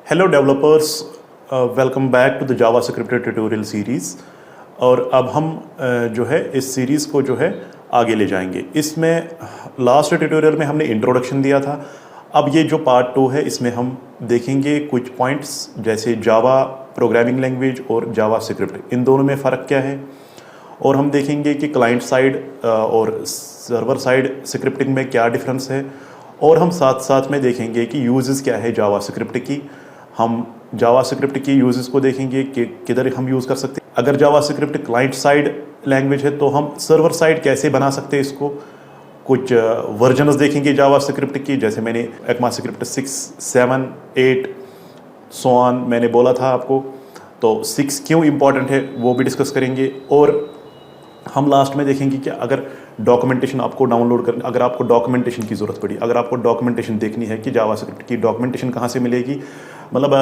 Hello developers, welcome back to the JavaScript tutorial series. और अब हम जो है इस सीरीज़ को जो है आगे ले जाएंगे। इसमें लास्ट ट्यूटोरियल में हमने इंट्रोडक्शन दिया था। अब ये जो पार्ट 2 है इसमें हम देखेंगे कुछ पॉइंट्स जैसे जावा प्रोग्रामिंग लैंग्वेज और जावास्क्रिप्ट, इन दोनों में फ़र्क क्या है। और हम देखेंगे कि क्लाइंट साइड और सर्वर साइड स्क्रिप्टिंग में क्या डिफरेंस है। और हम साथ साथ में देखेंगे कि यूजेस क्या है जावास्क्रिप्ट की। हम जावास्क्रिप्ट की यूजेस को देखेंगे कि किधर हम यूज़ कर सकते हैं। अगर जावास्क्रिप्ट क्लाइंट साइड लैंग्वेज है तो हम सर्वर साइड कैसे बना सकते हैं इसको। कुछ वर्जन्स देखेंगे जावास्क्रिप्ट की, जैसे मैंने ECMAScript 6, 7, 8 सो ऑन मैंने बोला था आपको। तो 6 क्यों इम्पॉर्टेंट है वो भी डिस्कस करेंगे। और हम लास्ट में देखेंगे कि अगर डॉक्यूमेंटेशन आपको डाउनलोड कर, अगर आपको डॉक्यूमेंटेशन की ज़रूरत पड़ी, अगर आपको डॉक्यूमेंटेशन देखनी है कि जावास्क्रिप्ट की डॉक्यूमेंटेशन कहाँ से मिलेगी, मतलब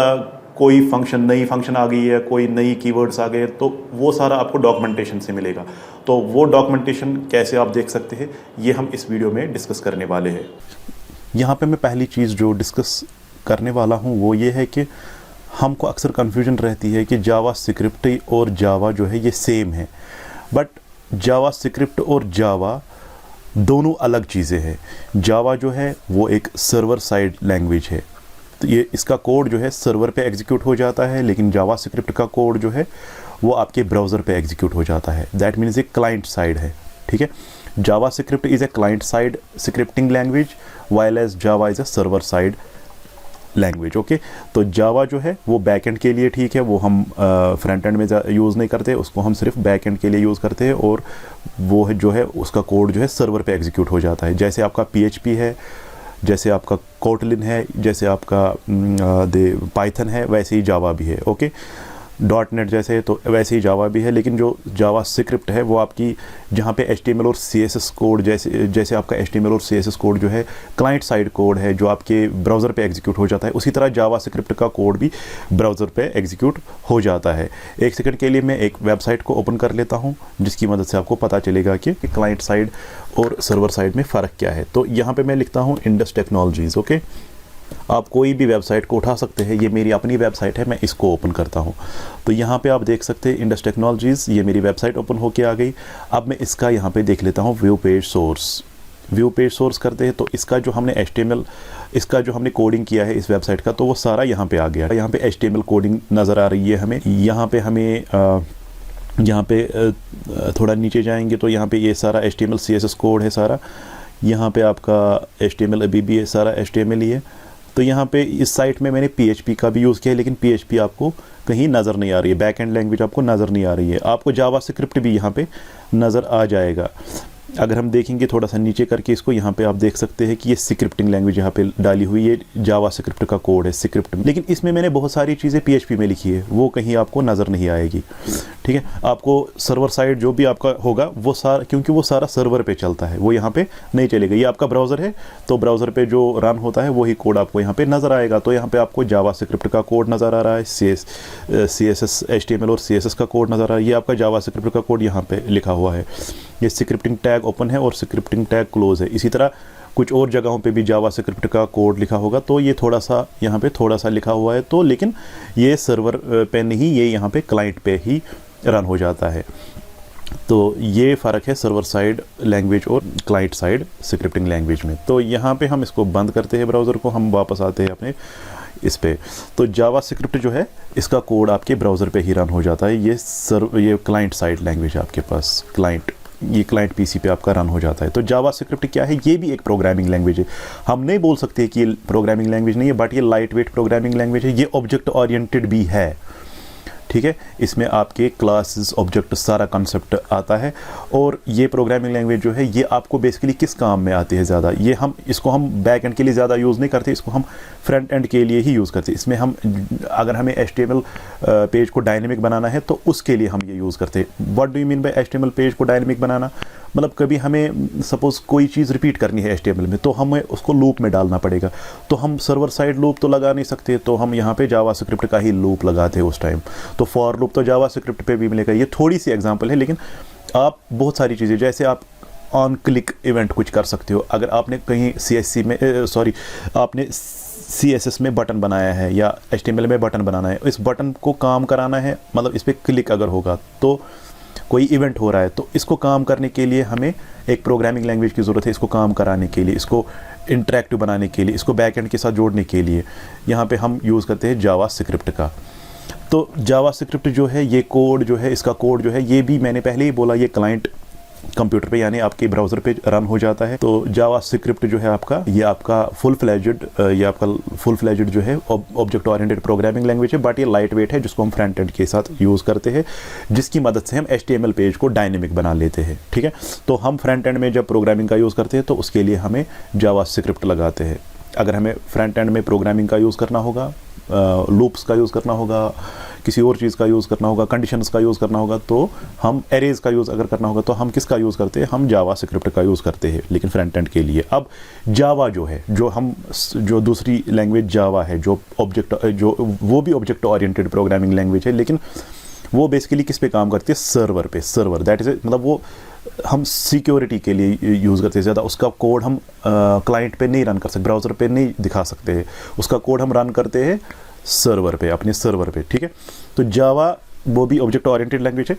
कोई नई फंक्शन आ गई है, कोई नई कीवर्ड्स आ गए, तो वो सारा आपको डॉक्यूमेंटेशन से मिलेगा। तो वो डॉक्यूमेंटेशन कैसे आप देख सकते हैं ये हम इस वीडियो में डिस्कस करने वाले हैं। यहाँ पे मैं पहली चीज़ जो डिस्कस करने वाला हूँ वो ये है कि हमको अक्सर कन्फ्यूजन रहती है कि जावास्क्रिप्ट और जावा जो है ये सेम है, बट जावास्क्रिप्ट और जावा दोनों अलग चीज़ें हैं। जावा जो है वो एक सर्वर साइड लैंग्वेज है, तो ये इसका कोड जो है सर्वर पे एग्जीक्यूट हो जाता है, लेकिन जावास्क्रिप्ट का कोड जो है वो आपके ब्राउज़र पे एग्जीक्यूट हो जाता है। दैट मीन्स एक क्लाइंट साइड है, ठीक है। JavaScript is a client side scripting language while as Java is a server side language. Okay, तो जावा जो है वो बैकएंड के लिए ठीक है, वो हम फ्रंट एंड में यूज़ नहीं करते, उसको हम सिर्फ बैकएंड के लिए यूज़ करते हैं। और वो है जो है उसका कोड जो है सर्वर पे एग्जीक्यूट हो जाता है। जैसे आपका PHP है, जैसे आपका कोटलिन है, जैसे आपका पाइथन है, वैसे ही जावा भी है। ओके, .NET जैसे, तो वैसे ही जावा भी है। लेकिन जो जावास्क्रिप्ट है वो आपकी जहाँ पे HTML और CSS कोड, जैसे आपका HTML और CSS कोड जो है क्लाइंट साइड कोड है जो आपके ब्राउज़र पे एग्जीक्यूट हो जाता है, उसी तरह जावास्क्रिप्ट का कोड भी ब्राउज़र पे एग्जीक्यूट हो जाता है। एक सेकंड के लिए मैं एक वेबसाइट को ओपन कर लेता हूँ जिसकी मदद से आपको पता चलेगा कि क्लाइंट साइड और सर्वर साइड में फ़र्क क्या है। तो यहाँ पर मैं लिखता हूँ इंडस टेक्नोलॉजीज़। ओके, आप कोई भी वेबसाइट को उठा सकते हैं, ये मेरी अपनी वेबसाइट है, मैं इसको ओपन करता हूँ। तो यहाँ पे आप देख सकते हैं इंडस टेक्नोलॉजीज़, ये मेरी वेबसाइट ओपन होके आ गई। अब मैं इसका यहाँ पे देख लेता हूँ view page source. View page source करते हैं तो इसका जो हमने HTML, इसका जो हमने कोडिंग किया है इस वेबसाइट का, तो वो सारा यहाँ पे आ गया। यहाँ पे HTML कोडिंग नज़र आ रही है हमें। यहाँ पे हमें यहाँ पे थोड़ा नीचे जाएंगे तो यहाँ पे ये सारा HTML CSS कोड है सारा। यहाँ पे आपका HTML अभी भी है, सारा HTML ही है। तो यहाँ पे इस साइट में मैंने PHP का भी यूज़ किया है, लेकिन PHP आपको कहीं नज़र नहीं आ रही है, बैक एंड लैंग्वेज आपको नज़र नहीं आ रही है। आपको जावास्क्रिप्ट भी यहाँ पे नज़र आ जाएगा। अगर हम देखेंगे थोड़ा सा नीचे करके इसको, यहाँ पे आप देख सकते हैं कि ये स्क्रिप्टिंग लैंग्वेज यहाँ पे डाली हुई है, जावास्क्रिप्ट का कोड है स्क्रिप्ट में। लेकिन इसमें मैंने बहुत सारी चीज़ें PHP में लिखी है, वो कहीं आपको नज़र नहीं आएगी, ठीक है। आपको सर्वर साइड जो भी आपका होगा वो सारा, क्योंकि वो सारा सर्वर पे चलता है, वो यहाँ पे नहीं चलेगा। ये आपका ब्राउज़र है तो ब्राउज़र पे जो रन होता है वही कोड आपको यहाँ पे नज़र आएगा। तो यहाँ पे आपको जावास्क्रिप्ट का कोड नज़र आ रहा है, CSS HTML और CSS का कोड नज़र आ रहा है। ये आपका जावास्क्रिप्ट का कोड यहाँ पे लिखा हुआ है। ये स्क्रिप्टिंग टैग ओपन है और स्क्रिप्टिंग टैग क्लोज है। इसी तरह कुछ और जगहों पे भी जावास्क्रिप्ट का कोड लिखा होगा, तो ये थोड़ा सा यहाँ पे थोड़ा सा लिखा हुआ है। तो लेकिन ये सर्वर पे नहीं, ये यहाँ पे क्लाइंट पे ही रन हो जाता है। तो ये फ़र्क है सर्वर साइड लैंग्वेज और क्लाइंट साइड स्क्रिप्टिंग लैंग्वेज में। तो यहाँ पे हम इसको बंद करते हैं ब्राउज़र को, हम वापस आते हैं अपने इस पे। तो जावास्क्रिप्ट जो है इसका कोड आपके ब्राउज़र पे ही रन हो जाता है। ये क्लाइंट साइड लैंग्वेज है आपके पास, ये क्लाइंट PC पे आपका रन हो जाता है। तो जावास्क्रिप्ट क्या है, ये भी एक प्रोग्रामिंग लैंग्वेज है। हम नहीं बोल सकते कि ये प्रोग्रामिंग लैंग्वेज नहीं है, बट ये लाइट वेट प्रोग्रामिंग लैंग्वेज है। ये ऑब्जेक्ट ओरिएंटेड भी है, ठीक है। इसमें आपके क्लासेस ऑब्जेक्ट सारा कंसेप्ट आता है। और ये प्रोग्रामिंग लैंग्वेज जो है ये आपको बेसिकली किस काम में आती है ज़्यादा, ये इसको हम बैक एंड के लिए ज़्यादा यूज़ नहीं करते, इसको हम फ्रंट एंड के लिए ही यूज़ करते हैं। इसमें हम अगर हमें HTML पेज को डायनेमिक बनाना है तो उसके लिए हम ये यूज़ करते हैं। What do you mean by HTML page को डायनेमिक बनाना, मतलब कभी हमें सपोज़ कोई चीज़ रिपीट करनी है HTML में, तो हमें उसको लूप में डालना पड़ेगा। तो हम सर्वर साइड लूप तो लगा नहीं सकते, तो हम यहाँ पे जावास्क्रिप्ट का ही लूप लगाते हैं उस टाइम। तो फॉर लूप तो जावास्क्रिप्ट पे भी मिलेगा। ये थोड़ी सी एग्जांपल है, लेकिन आप बहुत सारी चीज़ें, जैसे आप ऑन क्लिक इवेंट कुछ कर सकते हो। अगर आपने कहीं CSC में आपने CSS में बटन बनाया है या HTML में बटन बनाना है, इस बटन को काम कराना है, मतलब इस पर क्लिक अगर होगा तो कोई इवेंट हो रहा है, तो इसको काम करने के लिए हमें एक प्रोग्रामिंग लैंग्वेज की ज़रूरत है। इसको काम कराने के लिए, इसको इंटरेक्टिव बनाने के लिए, इसको बैकएंड के साथ जोड़ने के लिए यहाँ पे हम यूज़ करते हैं जावास्क्रिप्ट का। तो जावास्क्रिप्ट जो है, ये कोड जो है, इसका कोड जो है, ये भी मैंने पहले ही बोला, ये क्लाइंट कंप्यूटर पे यानी आपके ब्राउज़र पे रन हो जाता है। तो जावास्क्रिप्ट जो है आपका, ये आपका फुल फ्लेजेड जो है ऑब्जेक्ट ओरिएंटेड प्रोग्रामिंग लैंग्वेज है, बट ये लाइट वेट है, जिसको हम फ्रंट एंड के साथ यूज़ करते हैं, जिसकी मदद से हम HTML पेज को डायनेमिक बना लेते हैं। ठीक है, तो हम फ्रंट एंड में जब प्रोग्रामिंग का यूज़ करते हैं तो उसके लिए हमें जावास्क्रिप्ट लगाते हैं। अगर हमें फ्रंट एंड में प्रोग्रामिंग का यूज़ करना होगा, लूप्स का यूज़ करना होगा, किसी और चीज़ का यूज़ करना होगा, कंडीशंस का यूज़ करना होगा, तो हम एरेज का यूज़ अगर करना होगा तो हम किसका यूज़ करते हैं, हम जावास्क्रिप्ट का यूज़ करते हैं, लेकिन फ्रंट एंड के लिए। अब जावा जो है, जो दूसरी लैंग्वेज जावा है, जो वो भी ऑब्जेक्ट ओरिएंटेड प्रोग्रामिंग लैंग्वेज है, लेकिन वो बेसिकली किस पे काम करती है, सर्वर दैट इज़ मतलब वो हम सिक्योरिटी के लिए यूज़ करते हैं ज़्यादा। उसका कोड हम क्लाइंट पे नहीं रन कर सकते, ब्राउज़र पे नहीं दिखा सकते हैं, उसका कोड हम रन करते हैं सर्वर पे, अपने सर्वर पे। ठीक है, तो जावा वो भी ऑब्जेक्ट ओरिएंटेड लैंग्वेज है,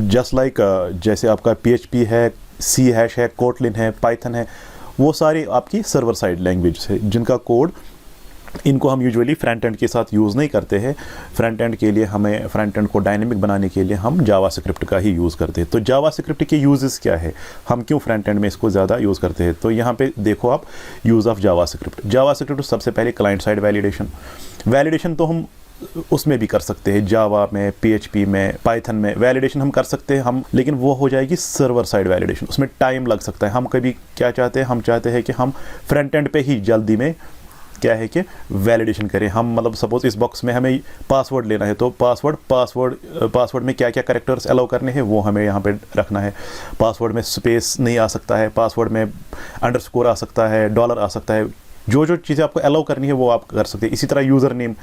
जस्ट लाइक जैसे आपका PHP है, C# है, कोटलिन है, पाइथन है, वो सारी आपकी सर्वर साइड लैंग्वेज है, जिनका कोड इनको हम यूजुअली फ्रंट एंड के साथ यूज़ नहीं करते हैं। फ्रंट एंड के लिए, हमें फ्रंट एंड को डायनेमिक बनाने के लिए हम जावास्क्रिप्ट का ही यूज़ करते हैं। तो जावास्क्रिप्ट के यूजेस क्या है, हम क्यों फ्रंट एंड में इसको ज़्यादा यूज़ करते हैं, तो यहाँ पे देखो आप, यूज़ ऑफ जावास्क्रिप्ट सबसे पहले क्लाइंट साइड वैलिडेशन तो हम उसमें भी कर सकते हैं, जावा में, PHP में, पाइथन में वैलिडेशन हम कर सकते हैं हम, लेकिन वो हो जाएगी सर्वर साइड वैलिडेशन, उसमें टाइम लग सकता है। हम कभी क्या चाहते हैं, हम चाहते हैं कि हम फ्रंट एंड पे ही जल्दी में क्या है कि वैलिडेशन करें। हम मतलब सपोज इस बॉक्स में हमें पासवर्ड लेना है, तो पासवर्ड में क्या क्या कैरेक्टर्स अलाउ करने हैं वो हमें यहाँ पे रखना है। पासवर्ड में स्पेस नहीं आ सकता है, पासवर्ड में अंडरस्कोर आ सकता है, डॉलर आ सकता है, जो चीज़ें आपको अलाउ करनी है वो आप कर सकते हैं। इसी तरह यूज़र नेम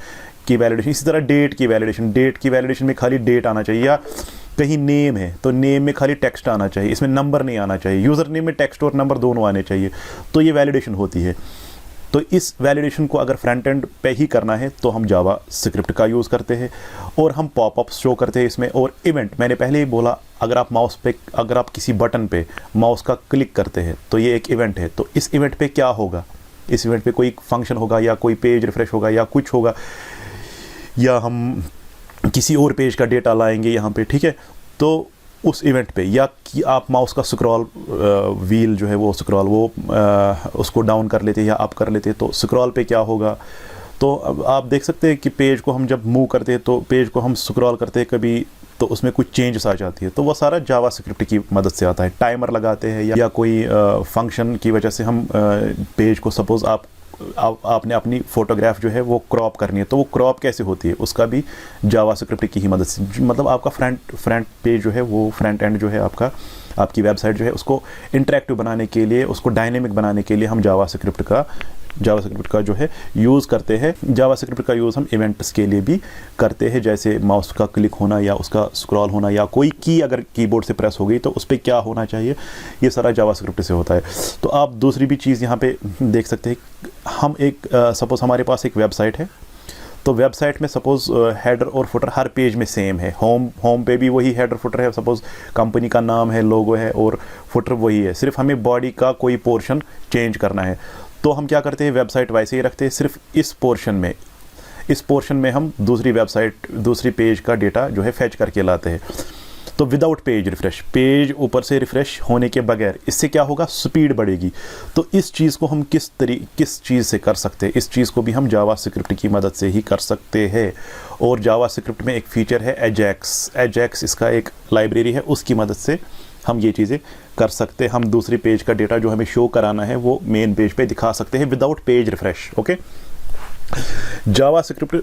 की वैलिडेशन, इसी तरह डेट की वैलिडेशन में खाली डेट आना चाहिए, या कहीं नेम है तो नेम में खाली टेक्स्ट आना चाहिए, इसमें नंबर नहीं आना चाहिए। यूज़र नेम में टेक्स्ट और नंबर दोनों आने चाहिए, तो ये वैलिडेशन होती है। तो इस वैलिडेशन को अगर फ्रंट एंड पे ही करना है तो हम जावास्क्रिप्ट का यूज़ करते हैं, और हम पॉपअप्स शो करते हैं इसमें। और इवेंट, मैंने पहले ही बोला, अगर आप किसी बटन पे माउस का क्लिक करते हैं तो ये एक इवेंट है। तो इस इवेंट पे क्या होगा, इस इवेंट पे कोई फंक्शन होगा, या कोई पेज रिफ्रेश होगा, या कुछ होगा, या हम किसी और पेज का डेटा लाएंगे यहाँ पे। ठीक है, तो उस इवेंट पे, या कि आप माउस का स्क्रॉल व्हील जो है वो उसको डाउन कर लेते हैं या अप कर लेते हैं, तो स्क्रॉल पे क्या होगा, तो अब आप देख सकते हैं कि पेज को हम जब मूव करते हैं, तो पेज को हम स्क्रॉल करते हैं कभी, तो उसमें कुछ चेंजेस आ जाती है, तो वो सारा जावास्क्रिप्ट की मदद से आता है। टाइमर लगाते हैं, या कोई फंक्शन की वजह से हम पेज को, सपोज आपने अपनी फ़ोटोग्राफ जो है वो क्रॉप करनी है, तो वो क्रॉप कैसे होती है, उसका भी जावास्क्रिप्ट की ही मदद से, मतलब आपका फ्रंट पेज जो है वो, फ्रंट एंड जो है आपकी वेबसाइट जो है, उसको इंटरेक्टिव बनाने के लिए, उसको डायनेमिक बनाने के लिए हम जावास्क्रिप्ट का जो है यूज़ करते हैं। जावास्क्रिप्ट का यूज़ हम इवेंट्स के लिए भी करते हैं, जैसे माउस का क्लिक होना, या उसका स्क्रॉल होना, या कोई की अगर कीबोर्ड से प्रेस हो गई तो उस पर क्या होना चाहिए, ये सारा जावास्क्रिप्ट से होता है। तो आप दूसरी भी चीज़ यहाँ पे देख सकते हैं, हम सपोज़ हमारे पास एक वेबसाइट है, तो वेबसाइट में सपोज़ हेडर और फुटर हर पेज में सेम है, होम पे भी वही हेडर फुटर है, सपोज़ कंपनी का नाम है, लोगो है, और फुटर वही है, सिर्फ हमें बॉडी का कोई पोर्शन चेंज करना है। तो हम क्या करते हैं, वेबसाइट वैसे ही रखते हैं, सिर्फ इस पोर्शन में हम दूसरी पेज का डेटा जो है फेच करके लाते हैं। तो विदाउट पेज रिफ्रेश, पेज ऊपर से रिफ्रेश होने के बगैर, इससे क्या होगा, स्पीड बढ़ेगी। तो इस चीज़ को हम किस चीज़ से कर सकते हैं, इस चीज़ को भी हम जावास्क्रिप्ट की मदद से ही कर सकते हैं। और जावास्क्रिप्ट में एक फ़ीचर है एजैक्स, इसका एक लाइब्रेरी है, उसकी मदद से हम ये चीज़ें कर सकते हैं। हम दूसरी पेज का डेटा जो हमें शो कराना है वो मेन पेज पे दिखा सकते हैं without page refresh. Okay, JavaScript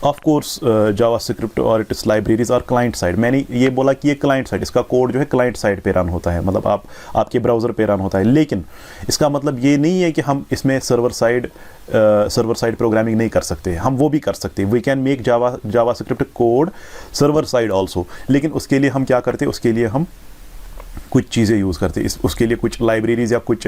of course, JavaScript और इट्स लाइब्रेरीज और क्लाइंट साइड। मैंने ये बोला कि ये क्लाइंट साइड, इसका कोड जो है क्लाइंट साइड पे रन होता है, मतलब आपके ब्राउज़र पे रन होता है, लेकिन इसका मतलब ये नहीं है कि हम इसमें सर्वर साइड प्रोग्रामिंग नहीं कर सकते, हम वो भी कर सकते हैं। We can make JavaScript code server side also, लेकिन उसके लिए हम क्या करते हैं, उसके लिए हम कुछ चीज़ें यूज़ करते हैं। उसके लिए कुछ लाइब्रेरीज या कुछ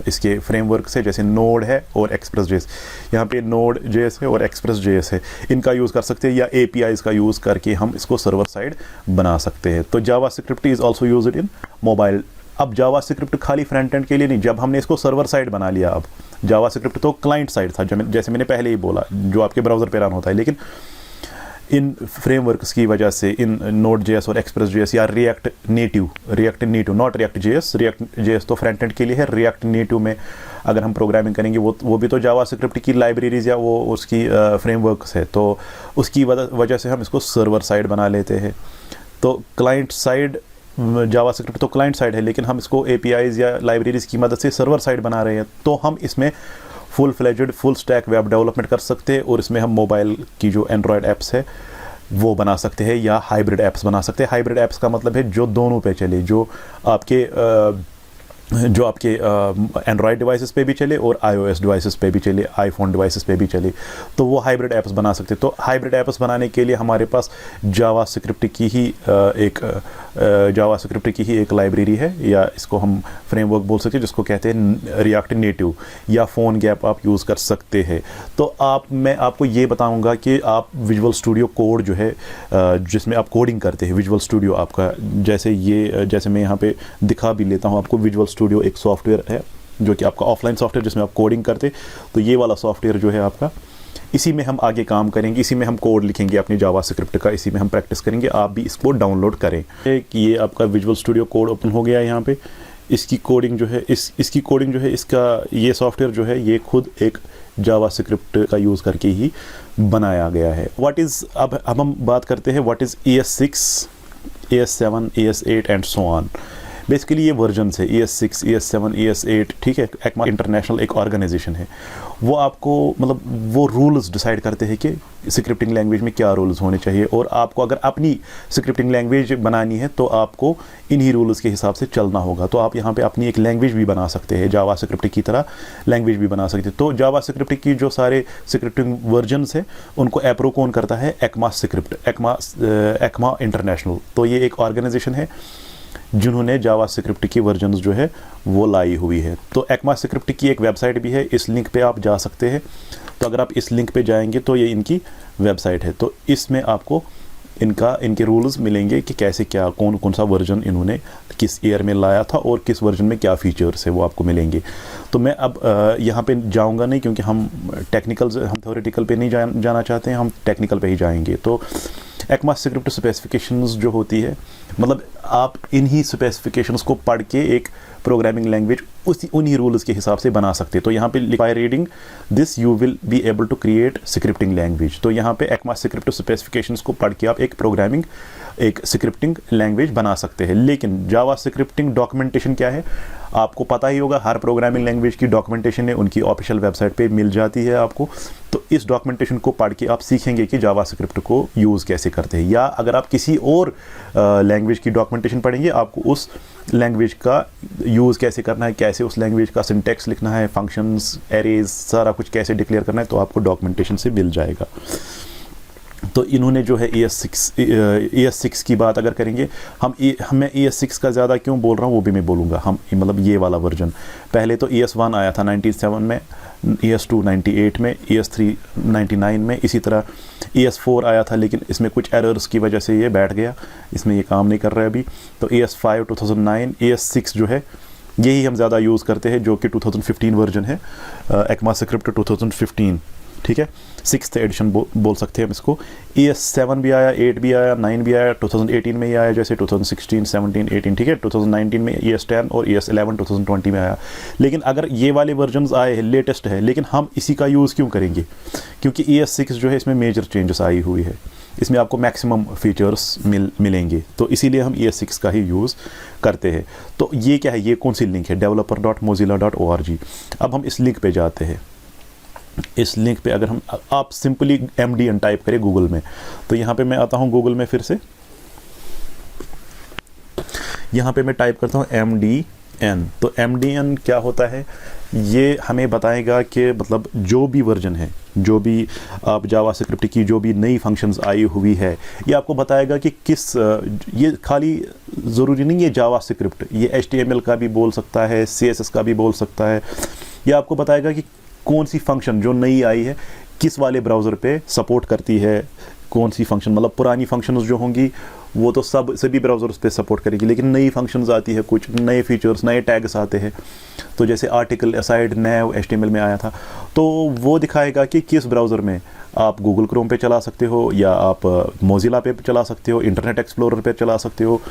इसके फ्रेमवर्क्स है, जैसे नोड है और एक्सप्रेस जेएस। यहाँ पे नोड जेएस है और एक्सप्रेस जेएस है, इनका यूज़ कर सकते हैं, या एपीआईज का यूज़ करके हम इसको सर्वर साइड बना सकते हैं। तो JavaScript is also used in mobile. अब जावास्क्रिप्ट खाली फ्रंट एंड के लिए नहीं, जब हमने इसको सर्वर साइड बना लिया, अब जावास्क्रिप्ट तो क्लाइंट साइड था, जैसे मैंने पहले ही बोला, जो आपके ब्राउज़र पे रन होता है, लेकिन इन फ्रेमवर्क्स की वजह से, इन नोड जेएस और एक्सप्रेस जेएस या react native not react JS तो फ्रंट एंड के लिए है, रिएक्ट नेटिव में अगर हम प्रोग्रामिंग करेंगे वो भी तो जावास्क्रिप्ट की लाइब्रेरीज या वो उसकी फ्रेमवर्क्स है, तो उसकी वजह से हम इसको सर्वर साइड बना लेते हैं। तो क्लाइंट साइड जावास्क्रिप्ट तो क्लाइंट साइड है, लेकिन हम इसको एपीआईज या लाइब्रेरीज की मदद से सर्वर साइड बना रहे हैं, तो हम इसमें full fledged full stack web development कर सकते हैं, और इसमें हम मोबाइल की जो एंड्रॉयड ऐप्स है वो बना सकते हैं, या हाइब्रिड ऐप्स बना सकते हैं। हाइब्रिड ऐप्स का मतलब है जो दोनों पे चले, जो आपके एंड्रॉयड डिवाइसेस पे भी चले और आईओएस डिवाइसेस पे भी चले, आईफोन डिवाइसेस पे भी चले, तो वो हाइब्रिड ऐप्स बना सकते हैं। तो हाइब्रिड ऐप्स बनाने के लिए हमारे पास जावास्क्रिप्ट की ही एक लाइब्रेरी है, या इसको हम फ्रेमवर्क बोल सकते हैं, जिसको कहते हैं रिएक्ट नेटिव, या फोन गैप आप यूज़ कर सकते हैं। तो मैं आपको ये बताऊंगा कि आप विजुअल स्टूडियो कोड जो है, जिसमें आप कोडिंग करते हैं, विजुअल स्टूडियो आपका, जैसे मैं यहाँ पे दिखा भी लेता हूँ आपको। विजुअल स्टूडियो एक सॉफ्टवेयर है जो कि आपका ऑफलाइन सॉफ्टवेयर, जिसमें आप कोडिंग करते, तो ये वाला सॉफ्टवेयर जो है आपका, इसी में हम आगे काम करेंगे, इसी में हम कोड लिखेंगे अपनी जावास्क्रिप्ट का, इसी में हम प्रैक्टिस करेंगे। आप भी इसको डाउनलोड करें कि ये आपका विजुअल स्टूडियो कोड ओपन हो गया है। यहाँ पे इसकी कोडिंग जो है, इसकी कोडिंग जो है, इसका ये सॉफ्टवेयर जो है, ये खुद एक जावास्क्रिप्ट का यूज़ करके ही बनाया गया है। अब हम बात करते हैं what is ES6, ES7, ES8 and so on. Basically ये वर्जन्स है, ES6, ES7, ES8, ठीक है। एक्मा इंटरनेशनल एक ऑर्गेनाइजेशन है, वो आपको मतलब वो रूल्स डिसाइड करते हैं कि स्क्रिप्टिंग लैंग्वेज में क्या रूल्स होने चाहिए, और आपको अगर अपनी स्क्रिप्टिंग लैंग्वेज बनानी है तो आपको इन्हीं रूल्स के हिसाब से चलना होगा। तो आप यहाँ पे अपनी एक लैंग्वेज भी बना सकते हैं, जावास्क्रिप्ट की तरह लैंग्वेज भी बना सकते हैं। तो जावास्क्रिप्ट की जो सारे स्क्रिप्टिंग वर्जन्स हैं उनको अप्रूव कौन करता है? ECMA international. तो ये एक ऑर्गेनाइजेशन है जिन्होंने जावास्क्रिप्ट की वर्जन्स जो है वो लाई हुई है। तो एक्मास्क्रिप्ट की एक वेबसाइट भी है, इस लिंक पे आप जा सकते हैं। तो अगर आप इस लिंक पे जाएंगे तो ये इनकी वेबसाइट है, तो इसमें आपको इनके रूल्स मिलेंगे कि कैसे क्या कौन सा वर्जन इन्होंने किस ईयर में लाया था और किस वर्जन में क्या फीचर्स है वो आपको मिलेंगे। तो मैं अब यहाँ पे जाऊँगा नहीं, क्योंकि हम थ्योरेटिकल पे नहीं जाना चाहते हैं, हम टेक्निकल पे ही जाएंगे। तो एक्मास्क्रिप्ट स्पेसिफिकेशंस जो होती है, मतलब आप इन्हीं स्पेसिफिकेशंस को पढ़ के एक प्रोग्रामिंग लैंग्वेज उन्हीं रूल्स के हिसाब से बना सकते हैं। तो यहाँ पे by reading this you will be able to create scripting language. तो यहाँ पे एक्मास्क्रिप्ट स्पेसिफिकेशंस को पढ़ के आप एक स्क्रिप्टिंग लैंग्वेज बना सकते हैं। लेकिन जावा स्क्रिप्टिंग डॉक्यूमेंटेशन क्या है आपको पता ही होगा, हर प्रोग्रामिंग लैंग्वेज की डॉक्यूमेंटेशन है, उनकी ऑफिशियल वेबसाइट पे मिल जाती है आपको। तो इस डॉक्यूमेंटेशन को पढ़ के आप सीखेंगे कि जावा स्क्रिप्ट को यूज़ कैसे करते हैं। या अगर आप किसी और लैंग्वेज की डॉक्यूमेंटेशन पढ़ेंगे, आपको उस लैंग्वेज का यूज़ कैसे करना है, कैसे उस लैंग्वेज का सिंटैक्स लिखना है, फंक्शंस, एरेज, सारा कुछ कैसे डिक्लेयर करना है, तो आपको डॉक्यूमेंटेशन से मिल जाएगा। तो इन्होंने जो है ES6 की बात अगर करेंगे मैं ES6 का ज़्यादा क्यों बोल रहा हूँ वो भी मैं बोलूँगा। हम मतलब ये वाला वर्जन, पहले तो ES1 आया था 97 में, ES2 98 में, ES3 99 में, इसी तरह ES4 आया था, लेकिन इसमें कुछ एरर्स की वजह से ये बैठ गया, इसमें ये काम नहीं कर रहा है अभी। तो ES5 2009, ES6 जो है यही हम ज़्यादा यूज़ करते हैं, जो कि 2015 वर्जन है, एक्मास्क्रिप्ट 2015, ठीक है, 6th एडिशन बोल सकते हैं हम इसको। ES7 भी आया, 8 भी आया, 9 भी आया, 2018 में ही आया, जैसे 2016, 17, 18, ठीक है। 2019 में ES10 और ES11 2020 में आया। लेकिन अगर ये वाले वर्जन्स आए हैं, लेटेस्ट है, लेकिन हम इसी का यूज़ क्यों करेंगे? क्योंकि ES6 जो है इसमें मेजर चेंजेस आई हुई है, इसमें आपको मैक्सिमम फीचर्स मिलेंगे, तो इसीलिए हम ES6 का ही यूज़ करते हैं। तो ये क्या है, ये कौन सी लिंक है? developer.mozilla.org। अब हम इस लिंक पे जाते हैं। इस लिंक पे अगर आप सिंपली MDN टाइप करें गूगल में, तो यहाँ पे मैं आता हूँ गूगल में, फिर से यहाँ पे मैं टाइप करता हूँ MDN। तो MDN क्या होता है, ये हमें बताएगा कि मतलब जो भी वर्जन है, जो भी आप जावास्क्रिप्ट की जो भी नई फंक्शंस आई हुई है, ये आपको बताएगा कि किस, ये खाली ज़रूरी नहीं है जावास्क्रिप्ट, ये HTML का भी बोल सकता है, CSS का भी बोल सकता है। ये आपको बताएगा कि कौन सी फंक्शन जो नई आई है किस वाले ब्राउज़र पे सपोर्ट करती है, कौन सी फंक्शन, मतलब पुरानी फंक्शंस जो होंगी वो तो सभी ब्राउज़र्स पे सपोर्ट करेगी, लेकिन नई फंक्शंस आती है, कुछ नए फीचर्स, नए टैग्स आते हैं। तो जैसे आर्टिकल असाइड नया HTML में आया था, तो वो दिखाएगा कि किस ब्राउज़र में आप गूगल क्रोम पे चला सकते हो, या आप मोजिला पे चला सकते हो, इंटरनेट एक्सप्लोरर पे चला सकते हो,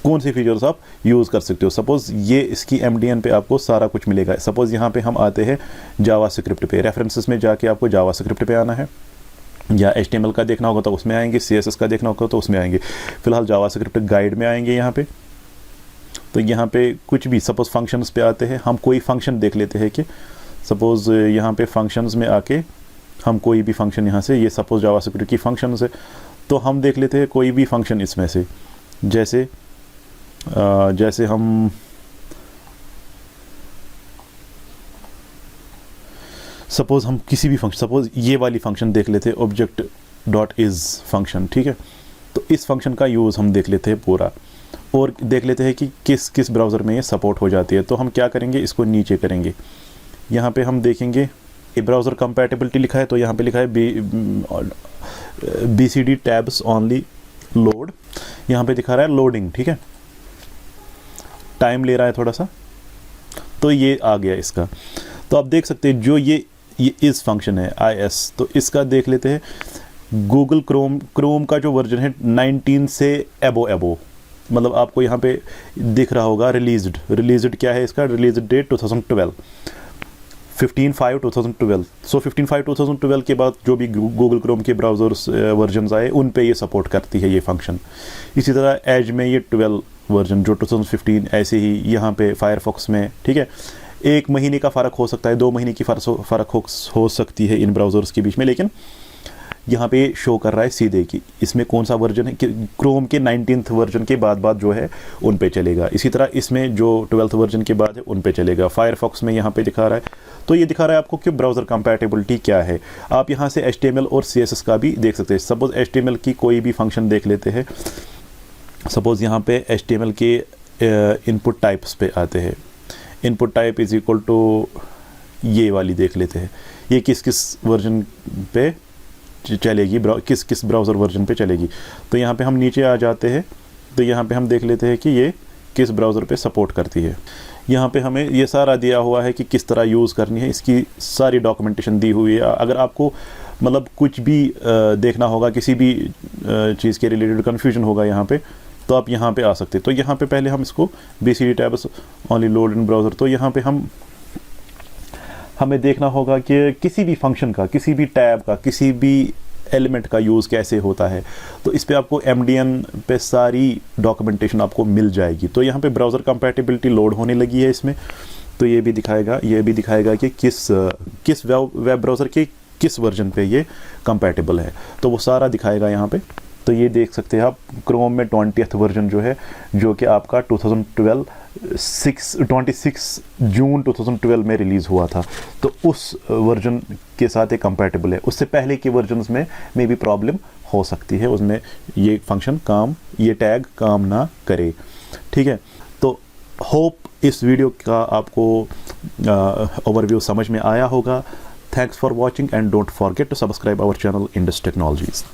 कौन सी फीचर्स आप यूज़ कर सकते हो। सपोज़ ये इसकी MDN पे आपको सारा कुछ मिलेगा। सपोज़ यहाँ पे हम आते हैं जावास्क्रिप्ट पे, रेफरेंसेस में जाके आपको जावास्क्रिप्ट पे आना है, या HTML का देखना होगा तो उसमें आएंगे, CSS का देखना होगा तो उसमें आएंगे। फिलहाल जावास्क्रिप्ट गाइड में आएंगे यहाँ पे। तो यहाँ पे कुछ भी, सपोज़ फंक्शंस पे आते हैं, हम कोई फंक्शन देख लेते हैं कि सपोज़ यहाँ पे फंक्शंस में आके हम कोई भी फंक्शन यहाँ से, ये सपोज़ जावास्क्रिप्ट की फंक्शंस है, तो हम देख लेते हैं कोई भी फंक्शन इसमें से। जैसे हम सपोज़ हम किसी भी फंक्शन, सपोज़ ये वाली फंक्शन देख लेते हैं, object.is फंक्शन, ठीक है। तो इस फंक्शन का यूज़ हम देख लेते हैं पूरा, और देख लेते हैं कि किस किस ब्राउज़र में ये सपोर्ट हो जाती है। तो हम क्या करेंगे, इसको नीचे करेंगे, यहाँ पे हम देखेंगे ये ब्राउज़र कंपैटिबिलिटी लिखा है, तो यहाँ पे लिखा है BCD टैब्स ओनली लोड, यहाँ पे दिखा रहा है लोडिंग, ठीक है, टाइम ले रहा है थोड़ा सा, तो ये आ गया इसका। तो आप देख सकते हैं जो ये इस फंक्शन है IS, तो इसका देख लेते हैं। गूगल क्रोम का जो वर्जन है 19 से एबो, मतलब आपको यहाँ पे दिख रहा होगा रिलीज्ड क्या है इसका, रिलीज डेट 2012, 15/5/2012। सो 15/5/2012 के बाद जो भी गूगल क्रोम के ब्राउज़र्स वर्जन्स आए, उन पे ये सपोर्ट करती है ये फंक्शन। इसी तरह एज में ये 12 वर्जन जो 2015, ऐसे ही यहाँ पे फायरफॉक्स में, ठीक है। 1 महीने का फ़र्क हो सकता है, 2 महीने की फ़र्क हो सकती है इन ब्राउज़र्स के बीच में, लेकिन यहाँ पे शो कर रहा है सीधे कि इसमें कौन सा वर्जन है, कि क्रोम के 19th वर्जन के बाद जो है उन पे चलेगा। इसी तरह इसमें जो 12th वर्जन के बाद है उन पे चलेगा। फायरफॉक्स में यहाँ पे दिखा रहा है, तो ये दिखा रहा है आपको कि ब्राउज़र कंपैटिबिलिटी क्या है। आप यहाँ से HTML और CSS का भी देख सकते हैं। सपोज़ HTML की कोई भी फंक्शन देख लेते हैं। सपोज़ यहाँ पे HTML के इनपुट टाइप्स पे आते हैं, input type is equal to ये वाली देख लेते हैं, ये किस किस वर्जन पे चलेगी, किस किस ब्राउज़र वर्जन पे चलेगी। तो यहाँ पे हम नीचे आ जाते हैं, तो यहाँ पे हम देख लेते हैं कि ये किस ब्राउज़र पे सपोर्ट करती है। यहाँ पे हमें ये सारा दिया हुआ है कि किस तरह यूज़ करनी है, इसकी सारी डॉक्यूमेंटेशन दी हुई है। अगर आपको मतलब कुछ भी देखना होगा, किसी भी चीज़ के रिलेटेड कन्फ्यूजन होगा यहाँ पे, तो आप यहाँ पे आ सकते हैं। तो यहाँ पे पहले हम इसको BCD tabs only load in browser, तो यहाँ पे हमें देखना होगा कि किसी भी फंक्शन का, किसी भी टैब का, किसी भी एलिमेंट का यूज़ कैसे होता है। तो इस पे आपको MDN पे सारी डॉक्यूमेंटेशन आपको मिल जाएगी। तो यहाँ पे ब्राउज़र कंपैटिबिलिटी लोड होने लगी है इसमें, तो ये भी दिखाएगा कि किस वेब ब्राउज़र के किस वर्जन पे ये कंपैटिबल है, तो वो सारा दिखाएगा यहाँ पे। तो ये देख सकते हैं आप, क्रोम में 20th वर्जन जो है, जो कि आपका 26 जून 2012 में रिलीज़ हुआ था, तो उस वर्जन के साथ ये कंपैटिबल है। उससे पहले के वर्जन्स में भी प्रॉब्लम हो सकती है, उसमें ये फंक्शन ये टैग काम ना करे, ठीक है। तो होप इस वीडियो का आपको ओवरव्यू समझ में आया होगा। Thanks for watching and don't forget to subscribe our channel Indus technologies.